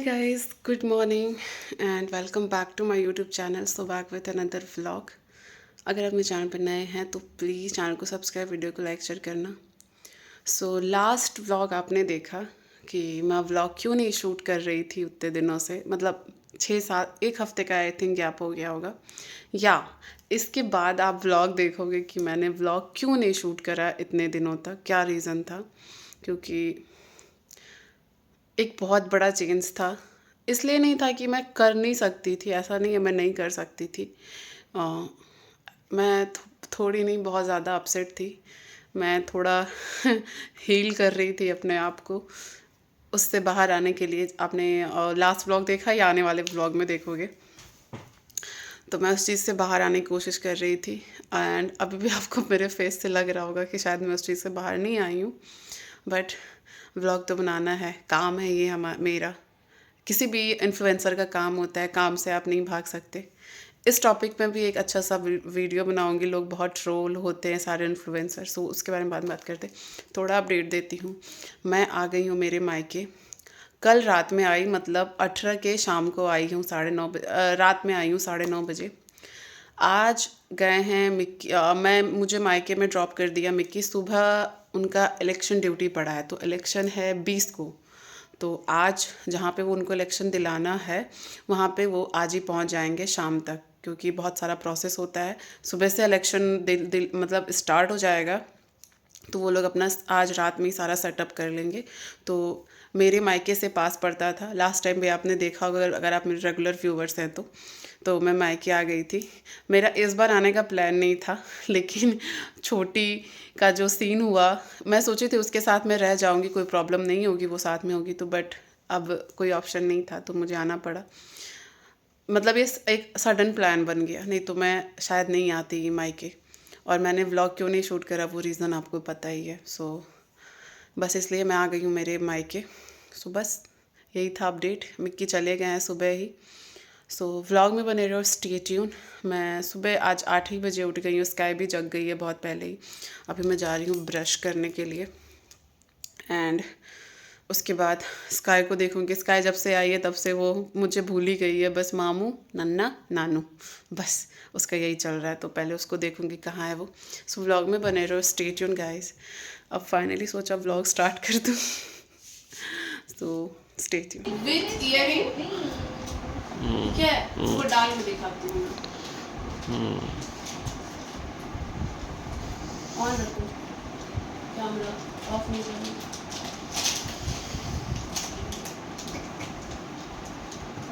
guys, good morning and welcome back to my YouTube channel. So back with another vlog. अगर आप मेरे channel पर नए हैं तो प्लीज़ चैनल को सब्सक्राइब, वीडियो को लाइक शेयर करना। सो लास्ट व्लॉग आपने देखा कि मैं व्लॉग क्यों नहीं शूट कर रही थी उतने दिनों से, मतलब 6-7 एक हफ़्ते का आई थिंक गैप हो गया होगा। या इसके बाद आप व्लॉग देखोगे कि मैंने व्लॉग क्यों नहीं शूट करा इतने दिनों तक, क्या रीज़न था। क्योंकि एक बहुत बड़ा चेंज था। इसलिए नहीं था कि मैं कर नहीं सकती थी, ऐसा नहीं है मैं नहीं कर सकती थी। मैं थोड़ी नहीं बहुत ज़्यादा अपसेट थी। मैं थोड़ा हील कर रही थी अपने आप को, उससे बाहर आने के लिए। आपने लास्ट व्लॉग देखा या आने वाले व्लॉग में देखोगे, तो मैं उस चीज़ से बाहर आने की कोशिश कर रही थी। एंड अभी भी आपको मेरे फेस से लग रहा होगा कि शायद मैं उस चीज़ से बाहर नहीं आई हूँ, बट व्लॉग तो बनाना है, काम है ये मेरा। किसी भी इन्फ्लुएंसर का काम होता है, काम से आप नहीं भाग सकते। इस टॉपिक में भी एक अच्छा सा वीडियो बनाऊंगी। लोग बहुत ट्रोल होते हैं सारे इन्फ्लुएंसर, सो उसके बारे में बाद में बात करते। थोड़ा अपडेट देती हूँ। मैं आ गई हूँ मेरे मायके। कल रात में आई, मतलब 18 के शाम को आई हूँ, 9:30 बजे रात में आई हूँ, 9:30 बजे। आज गए हैं मिक्की, मुझे मायके में ड्रॉप कर दिया मिक्की। सुबह उनका इलेक्शन ड्यूटी पड़ा है, तो इलेक्शन है 20 को। तो आज जहाँ पे वो उनको इलेक्शन दिलाना है, वहाँ पे वो आज ही पहुँच जाएंगे शाम तक, क्योंकि बहुत सारा प्रोसेस होता है। सुबह से इलेक्शन मतलब स्टार्ट हो जाएगा, तो वो लोग अपना आज रात में ही सारा सेटअप कर लेंगे। तो मेरे मायके से पास पड़ता था, लास्ट टाइम भी आपने देखा होगा अगर आप मेरे रेगुलर व्यूवर्स हैं तो मैं मायके आ गई थी। मेरा इस बार आने का प्लान नहीं था, लेकिन छोटी का जो सीन हुआ, मैं सोची थी उसके साथ मैं रह जाऊंगी, कोई प्रॉब्लम नहीं होगी, वो साथ में होगी तो, बट अब कोई ऑप्शन नहीं था तो मुझे आना पड़ा। मतलब ये एक सडन प्लान बन गया, नहीं तो मैं शायद नहीं आती मायके। और मैंने व्लॉग क्यों नहीं शूट करा वो रीज़न आपको पता ही है। सो बस इसलिए मैं आ गई हूँ मेरे मायके। सो बस यही था अपडेट। मिक्की चले गए हैं सुबह ही। सो व्लॉग में बने रहो, स्टे ट्यून। मैं सुबह आज 8 ही बजे उठ गई हूँ, स्काई भी जग गई है बहुत पहले ही। अभी मैं जा रही हूँ ब्रश करने के लिए, एंड उसके बाद स्काई को देखूँगी। स्काई जब से आई है तब से वो मुझे भूल ही गई है, बस मामू नन्ना नानू, बस उसका यही चल रहा है। तो पहले उसको देखूँगी कहाँ है वो। सो व्लॉग में बने रहो, स्टे ट्यून गाइस। अब फाइनली सोचा व्लॉग स्टार्ट कर दूँ। तो स्टे ट्यून। विद ईयरिंग ठीक है, वो डाल के दिखाती हूँ। ऑन रखो, कैमरा ऑफ नहीं करना।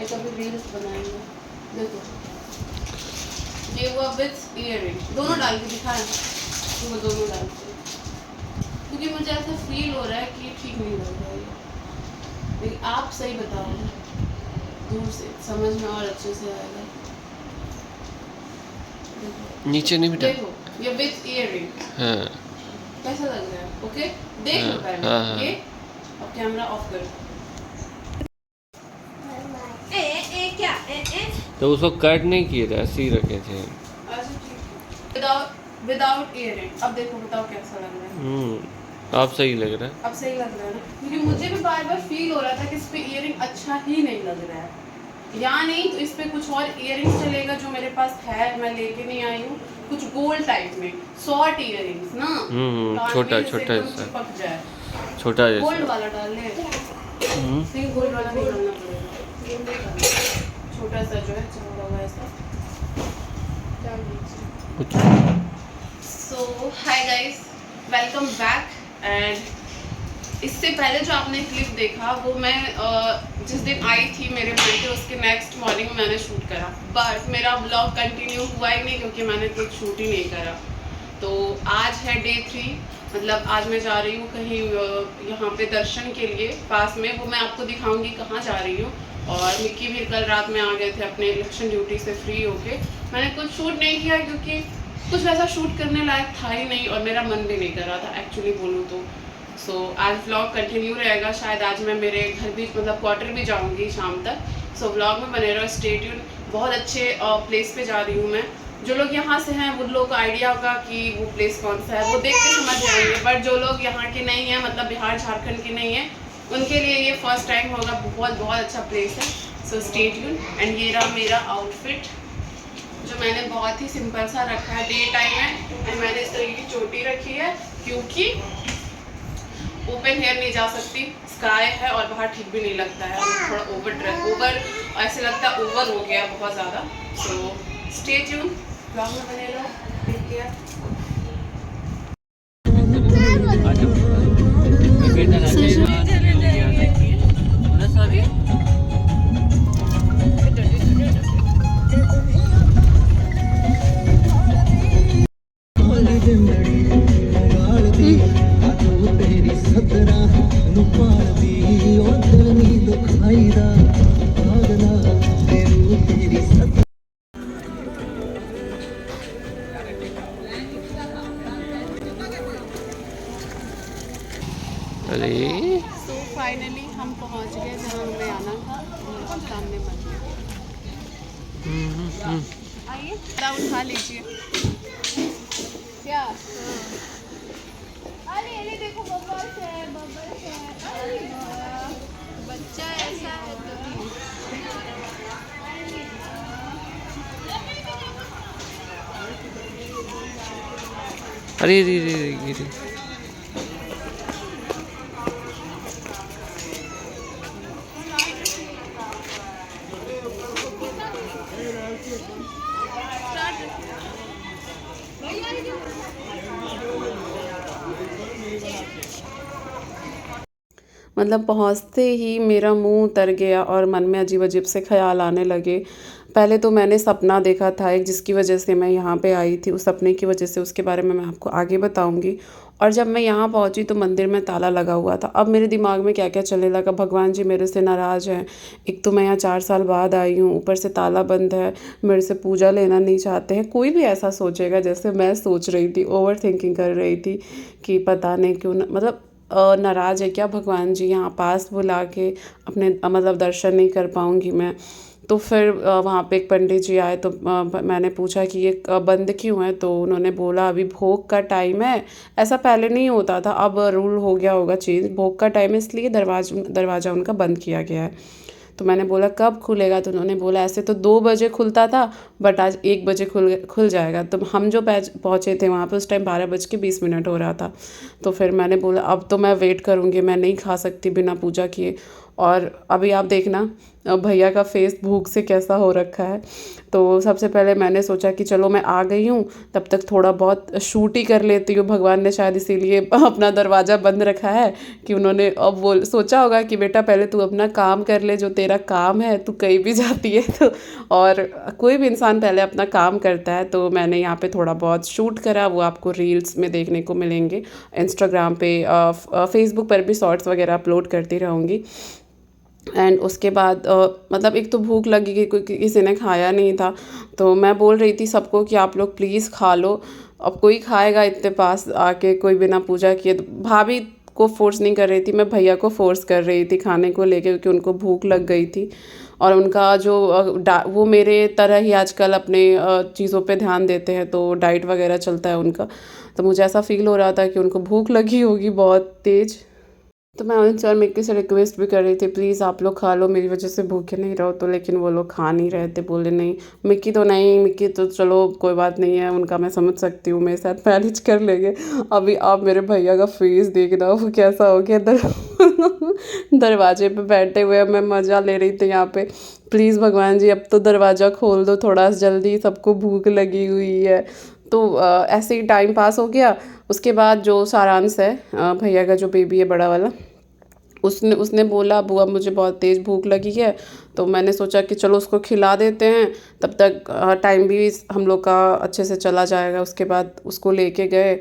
एक अभी रील्स बनाएंगे, देखो ये हुआ विथ ईयरिंग, दोनों डाल के दिखाएं। तो वो दोनों डाल के, क्योंकि मुझे ऐसा फील हो रहा है कि ठीक नहीं लग रहा है ये। लेकिन आप सही बताओ, दूर से समझ में और अच्छे से आएगा। नीचे नहीं बेटा, देखो ये विथ ईयरिंग, हाँ कैसा लग रहा है? ओके देख लो पहले। हाँ। ये अब कैमरा ऑफ कर। तो उसको कट नहीं किए थे, ऐसे ही रखे थे। Without earring. अब देखो, बताओ कैसा लग रहा है? अब सही लग रहा है। अब सही लग रहा है ना, क्योंकि मुझे भी बार बार फील हो रहा था कि इस पे ईयरिंग अच्छा ही नहीं लग रहा है। या नहीं तो इस पे कुछ और ईयरिंग्स चलेगा जो मेरे पास है, मैं लेके नहीं आई हूँ। कुछ गोल्ड टाइप में शॉर्ट ईयरिंग्स ना, छोटा छोटा चिपक जाए, छोटा जैसा गोल्ड वाला डाल ले। नहीं गोल्ड वाला नहीं डालना पड़ेगा, छोटा सा जो है चमड़ा हुआ ऐसा डाल दीजिए। So hi guys, welcome back. And इससे पहले जो आपने क्लिप देखा वो मैं जिस दिन आई थी मेरे मायके, उसके नेक्स्ट मॉर्निंग में मैंने शूट करा, बट मेरा व्लॉग कंटिन्यू हुआ ही नहीं क्योंकि मैंने कुछ शूट ही नहीं करा। तो आज है डे 3, मतलब आज मैं जा रही हूँ कहीं यहाँ पे दर्शन के लिए पास में, वो मैं आपको दिखाऊंगी कहाँ जा रही हूँ। और मिक्की भी कल रात में आ गए थे अपने इलेक्शन ड्यूटी से फ्री होके। मैंने कुछ शूट नहीं किया क्योंकि कुछ वैसा शूट करने लायक था ही नहीं, और मेरा मन भी नहीं कर रहा था एक्चुअली बोलूँ तो। सो आज व्लॉग कंटिन्यू रहेगा। शायद आज मैं मेरे घर भी, मतलब क्वार्टर भी जाऊंगी शाम तक। सो व्लॉग में बने रहो, स्टे ट्यून। बहुत अच्छे प्लेस पे जा रही हूँ मैं। जो लोग यहाँ से हैं वो लोग को आइडिया होगा कि वो प्लेस कौन सा है, वो देख के समझ जाएंगे। बट जो लोग यहाँ के नहीं हैं, मतलब बिहार झारखंड के नहीं हैं, उनके लिए ये फर्स्ट टाइम होगा, बहुत बहुत अच्छा प्लेस है। So stay tune. एंड ये रहा मेरा आउटफिट जो मैंने बहुत ही सिंपल सा रखा है, डे टाइम है। एंड मैंने इस तरीके की चोटी रखी है क्योंकि ओपन हेयर नहीं जा सकती, स्काई है और बाहर ठीक भी नहीं लगता है, थोड़ा ओवर ऐसे लगता है ओवर हो गया बहुत ज़्यादा। सो स्टे ट्यून, ब्लॉग में बने रहो, टेक केयर। अरे तो फाइनली हम पहुंच गए जहाँ हमें आना था, सामने मंदिर। आइए उठा लीजिए। क्या? अरे अरे देखो बबल्स है, बबल्स है। अरे वाह, बच्चा ऐसा है तो अरे रे रे रे रे। मतलब पहुंचते ही मेरा मुंह उतर गया और मन में अजीब अजीब से ख्याल आने लगे। पहले तो मैंने सपना देखा था एक, जिसकी वजह से मैं यहाँ पे आई थी। उस सपने की वजह से, उसके बारे में मैं आपको आगे बताऊंगी। और जब मैं यहाँ पहुँची तो मंदिर में ताला लगा हुआ था। अब मेरे दिमाग में क्या क्या चलने लगा, भगवान जी मेरे से नाराज़ हैं, एक तो मैं यहाँ 4 साल बाद आई हूँ, ऊपर से ताला बंद है, मेरे से पूजा लेना नहीं चाहते हैं। कोई भी ऐसा सोचेगा जैसे मैं सोच रही थी, ओवर थिंकिंग कर रही थी कि पता नहीं क्यों मतलब नाराज़ है क्या भगवान जी, यहाँ पास बुला के अपने मतलब दर्शन नहीं कर पाऊँगी मैं। तो फिर वहाँ पे एक पंडित जी आए तो मैंने पूछा कि ये बंद क्यों है, तो उन्होंने बोला अभी भोग का टाइम है। ऐसा पहले नहीं होता था, अब रूल हो गया होगा चेंज, भोग का टाइम है इसलिए दरवाज़ा उनका बंद किया गया है। तो मैंने बोला कब खुलेगा, तो उन्होंने बोला ऐसे तो 2 बजे खुलता था बट आज 1 बजे खुल जाएगा। तो हम जो पहुँचे थे वहाँ पे उस टाइम 12:20 हो रहा था। तो फिर मैंने बोला अब तो मैं वेट करूँगी, मैं नहीं खा सकती बिना पूजा किए। और अभी आप देखना भैया का फेस भूख से कैसा हो रखा है। तो सबसे पहले मैंने सोचा कि चलो मैं आ गई हूँ तब तक थोड़ा बहुत शूट ही कर लेती हूँ। भगवान ने शायद इसीलिए अपना दरवाज़ा बंद रखा है कि उन्होंने अब वो सोचा होगा कि बेटा पहले तू अपना काम कर ले, जो तेरा काम है, तू कहीं भी जाती है तो। और कोई भी इंसान पहले अपना काम करता है। तो मैंने यहाँ पे थोड़ा बहुत शूट करा, वो आपको रील्स में देखने को मिलेंगे, इंस्टाग्राम पे फेसबुक पर भी शॉर्ट्स वगैरह अपलोड करती रहूँगी। एंड उसके बाद मतलब एक तो भूख लगी कि किसी ने खाया नहीं था, तो मैं बोल रही थी सबको कि आप लोग प्लीज़ खा लो। अब कोई खाएगा इतने पास आके कोई बिना पूजा किए? तो भाभी को फोर्स नहीं कर रही थी मैं, भैया को फोर्स कर रही थी खाने को लेके, क्योंकि उनको भूख लग गई थी। और उनका जो वो मेरे तरह ही आजकल अपने चीज़ों पे ध्यान देते हैं, तो डाइट वगैरह चलता है उनका। तो मुझे ऐसा फील हो रहा था कि उनको भूख लगी होगी बहुत तेज़। तो मैं उनसे और मिक्की से रिक्वेस्ट भी कर रही थी प्लीज़ आप लोग खा लो, मेरी वजह से भूखे नहीं रहो। तो लेकिन वो लोग खा नहीं रहे थे, बोले नहीं मिक्की तो नहीं, मिक्की तो चलो कोई बात नहीं है, उनका मैं समझ सकती हूँ, मेरे साथ मैनेज कर लेंगे। अभी आप मेरे भैया का फेस देखना वो कैसा हो गया दरवाजे पे बैठे हुए, मैं मज़ा ले रही थी यहाँ पे। प्लीज़ भगवान जी अब तो दरवाज़ा खोल दो थोड़ा जल्दी, सबको भूख लगी हुई है। तो ऐसे ही टाइम पास हो गया। उसके बाद जो सारांश है भैया का जो बेबी है बड़ा वाला, उसने बोला बुआ मुझे बहुत तेज़ भूख लगी है। तो मैंने सोचा कि चलो उसको खिला देते हैं, तब तक टाइम भी हम लोग का अच्छे से चला जाएगा। उसके बाद उसको लेके गए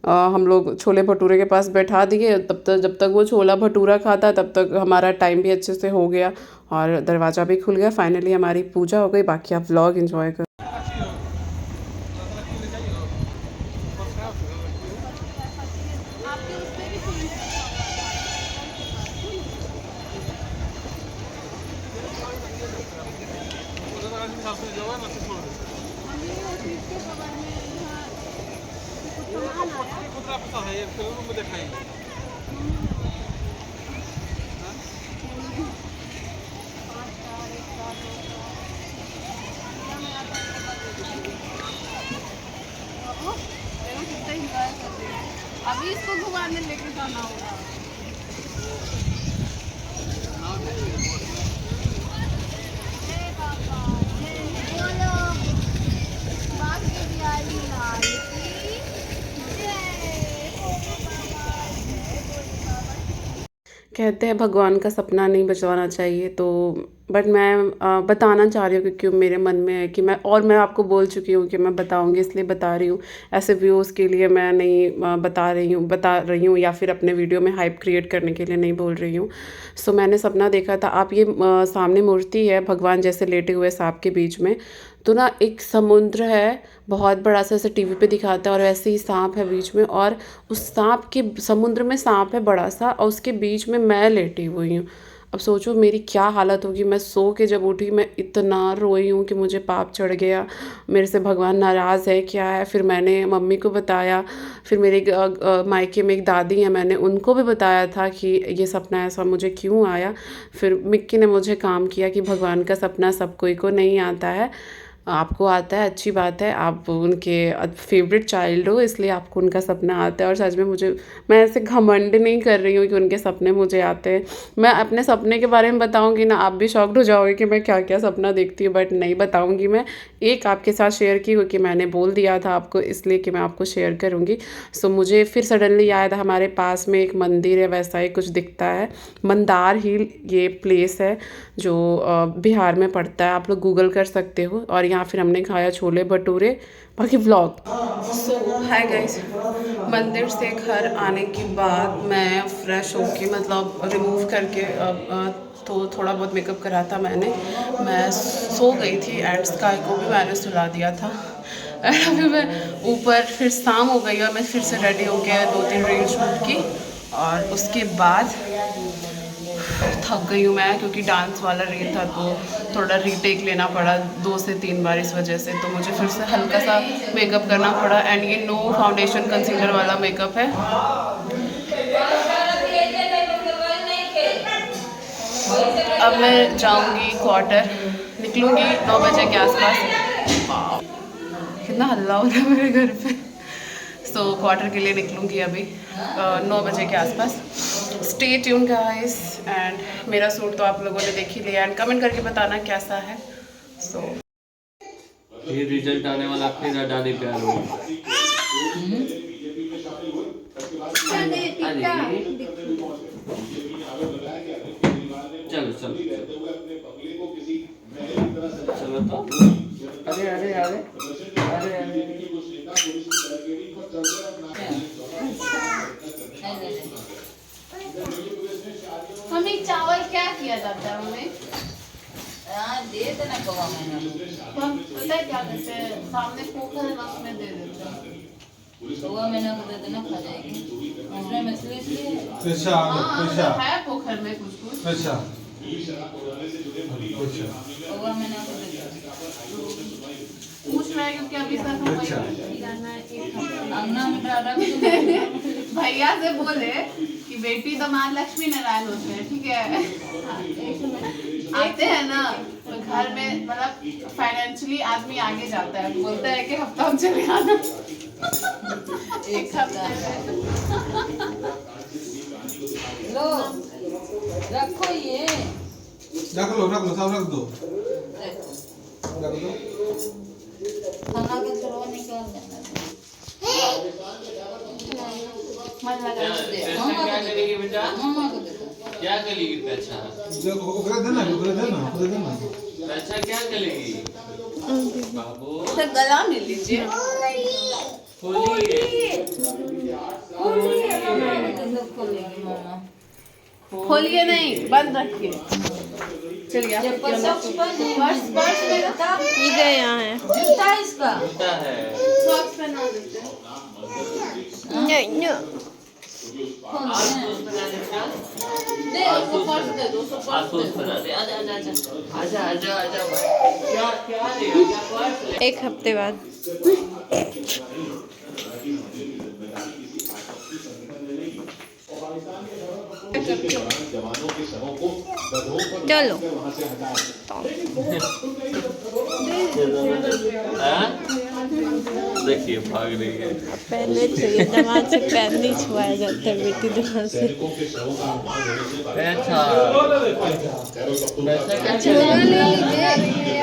हम लोग छोले भटूरे के पास बैठा दिए। तब तक जब तक वो छोला भटूरा खाता तब तक हमारा टाइम भी अच्छे से हो गया और दरवाज़ा भी खुल गया। फाइनली हमारी पूजा हो गई। बाकी आप व्लॉग एंजॉय करो। अभी इसको घुमाने लेके जाना होगा। कहते हैं भगवान का सपना नहीं बचवाना चाहिए, तो बट मैं बताना चाह रही हूँ क्योंकि मेरे मन में है कि मैं आपको बोल चुकी हूँ कि मैं बताऊँगी, इसलिए बता रही हूँ। ऐसे व्यूज़ के लिए मैं नहीं बता रही हूँ या फिर अपने वीडियो में हाइप क्रिएट करने के लिए नहीं बोल रही हूँ। सो मैंने सपना देखा था। आप ये सामने मूर्ति है भगवान जैसे लेटे हुए सांप के बीच में, तो ना एक समुद्र है बहुत बड़ा सा, ऐसे टीवी पे दिखाता है, और वैसे ही सांप है बीच में, और उस सांप के समुद्र में सांप है बड़ा सा, और उसके बीच में मैं लेटी हुई हूँ। अब सोचो मेरी क्या हालत होगी। मैं सो के जब उठी मैं इतना रोई हूँ कि मुझे पाप चढ़ गया, मेरे से भगवान नाराज़ है क्या है। फिर मैंने मम्मी को बताया, फिर मेरे मायके में एक दादी है, मैंने उनको भी बताया था कि ये सपना ऐसा मुझे क्यों आया। फिर मिक्की ने मुझे काम किया कि भगवान का सपना सब कोई को नहीं आता है, आपको आता है, अच्छी बात है, आप उनके फेवरेट चाइल्ड हो, इसलिए आपको उनका सपना आता है। और सच में मैं ऐसे घमंड नहीं कर रही हूँ कि उनके सपने मुझे आते हैं। मैं अपने सपने के बारे में बताऊँगी ना, आप भी शॉक्ड हो जाओगे कि मैं क्या क्या सपना देखती हूँ, बट नहीं बताऊँगी। मैं एक आपके साथ शेयर की क्योंकि मैंने बोल दिया था आपको, इसलिए कि मैं आपको शेयर करूँगी। सो मुझे फिर सडनली याद, हमारे पास में एक मंदिर है, वैसा ही कुछ दिखता है। मंदार हिल ये प्लेस है जो बिहार में पड़ता है, आप लोग गूगल कर सकते हो। और यहाँ फिर हमने खाया छोले भटूरे, बाकी व्लॉग। सो हाय गाइस, मंदिर से घर आने के बाद मैं फ्रेश होके मतलब रिमूव करके तो थोड़ा बहुत मेकअप करा था मैंने, मैं सो गई थी एंड स्काई को भी मैंने सुला दिया था। एंड अभी मैं ऊपर, फिर शाम हो गई और मैं फिर से रेडी हो गया 2-3 रील शूट की, और उसके बाद थक गई हूँ मैं क्योंकि डांस वाला रील था तो थोड़ा रीटेक लेना पड़ा 2 से 3 बार इस वजह से, तो मुझे फिर से हल्का सा मेकअप करना पड़ा। एंड ये नो फाउंडेशन कंसीलर वाला मेकअप है। अब मैं जाऊँगी क्वार्टर, निकलूँगी 9 बजे के आसपास। कितना हल्ला हो रहा है मेरे घर पे। सो क्वार्टर के लिए निकलूँगी अभी 9 बजे के आसपास। Stay tune guys. एंड मेरा सूट तो आप लोगों ने देख ही लिया, एंड कमेंट करके बताना कैसा है। सो ये रिजल्ट आने वाला फिर डाली प्यार हो। चलो चलो चलो तो अरे अरे अरे अरे मम्मी चावल क्या किया जाता है मम्मी? दे देना कौवा मैंने हम पता है क्या करते हैं, सामने पोखर है उसमें दे देते हैं। कौवा मैंने को दे देना, खा जाएगी। उसमें मछली इसलिए है पोखर में कुछ कुछ। कौवा मैंने को दे देना। पूछ रहा है क्योंकि अभी तक हम अंगना में डाला भैया से बोले कि बेटी तो माँ लक्ष्मी नारायण होते हैं, ठीक है, आते हैं ना तो घर में मतलब फाइनेंशियली आदमी आगे जाता है, बोलता है कि हफ्ता हम चले आना। एक हफ्ता लो रखो, ये रख लो सब रख दो। खाना के थोड़ा निकाल देना। मन लगा क्या करेगी बेटा? मामा को दे दो। क्या करेगी पैसा? ओकरा देना पैसा क्या करेगी बाबू? तो गला मिल लीजिए। खोलेगी मामा। खोलिए नहीं, बंद रखिए। चलिए पर्स मेरा इधर यहाँ है। जूता इसका होता है सॉक्स पहना देते हैं। नहीं खोल दे उसको पर्स दे दो, उसको पर्स आसूस दे दो। बना दे। आजा आजा आजा आजा आजा आजा। क्या क्या देगा पर्स? एक हफ्ते बाद चलो हाँ? देखिए भाग रही है। पहले चाहिए, दिमाग से पैर नहीं छुआया जाता बेटी, दिमाग से। अच्छा वैसे क्या झोला ले लीजिए।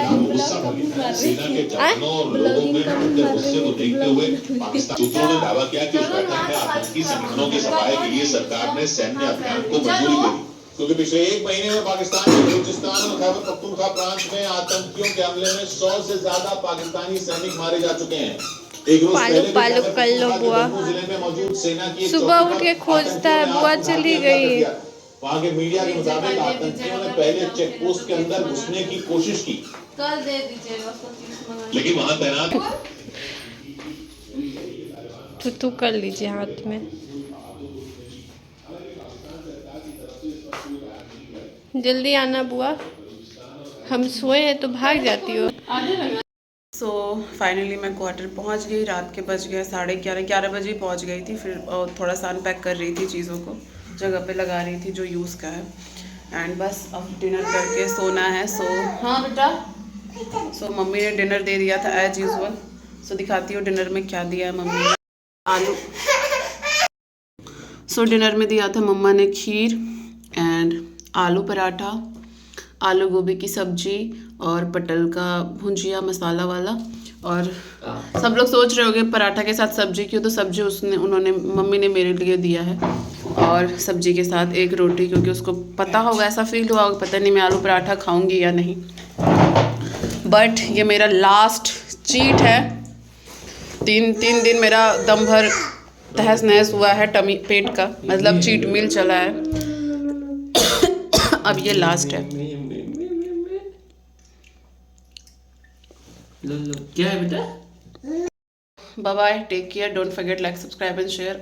सूत्रों ने दावा किया कि उस बैठक में आतंकी संगठनों के सफाये के लिए सरकार ने सैन्य अभियान को मंजूरी दे दी, क्योंकि पिछले 1 महीने में पाकिस्तान के बलूचिस्तान और खैबर पख्तूनख्वा प्रांत में आतंकियों के हमले में 100 से ज्यादा पाकिस्तानी सैनिक मारे जा चुके हैं। एक रोज पालू पहले पालू कर लो बुआ। जिले में मौजूद सेना की सुबह उठ के खोजता है, बुआ चली गई। वहाँ के मीडिया के मुताबिक आतंकियों ने पहले चेक पोस्ट के अंदर घुसने की कोशिश की, कल दे दीजिएगा उसको 30 मंगा। लेकिन वहाँ तैनात तू कर लीजिए हाथ में। जल्दी आना बुआ, हम सोए हैं तो भाग जाती हो। सो फाइनली मैं क्वार्टर पहुंच गई। रात के बज गए 11:30 बजे पहुंच गई थी। फिर थोड़ा सा अनपैक कर रही थी, चीज़ों को जगह पे लगा रही थी जो यूज़ का है। एंड बस अब डिनर करके सोना है। सो हाँ बेटा, सो मम्मी ने डिनर दे दिया था एज यूजुअल। सो दिखाती हूँ डिनर में क्या दिया है मम्मी ने। आलू। सो डिनर में दिया था मम्मा ने खीर एंड आलू पराठा, आलू गोभी की सब्जी और पटल का भुंजिया मसाला वाला। और सब लोग सोच रहे होंगे पराठा के साथ सब्जी क्यों, तो सब्जी उन्होंने मम्मी ने मेरे लिए दिया है, और सब्जी के साथ एक रोटी, क्योंकि उसको पता होगा, ऐसा फील हुआ होगा, पता नहीं मैं आलू पराठा खाऊंगी या नहीं। बट ये मेरा लास्ट चीट है। तीन दिन मेरा दम भर तहस नहस हुआ है टमी पेट का, मतलब चीट मील चला है। अब ये लास्ट है। क्या है बेटा? Bye bye, take care, don't forget like, subscribe and share.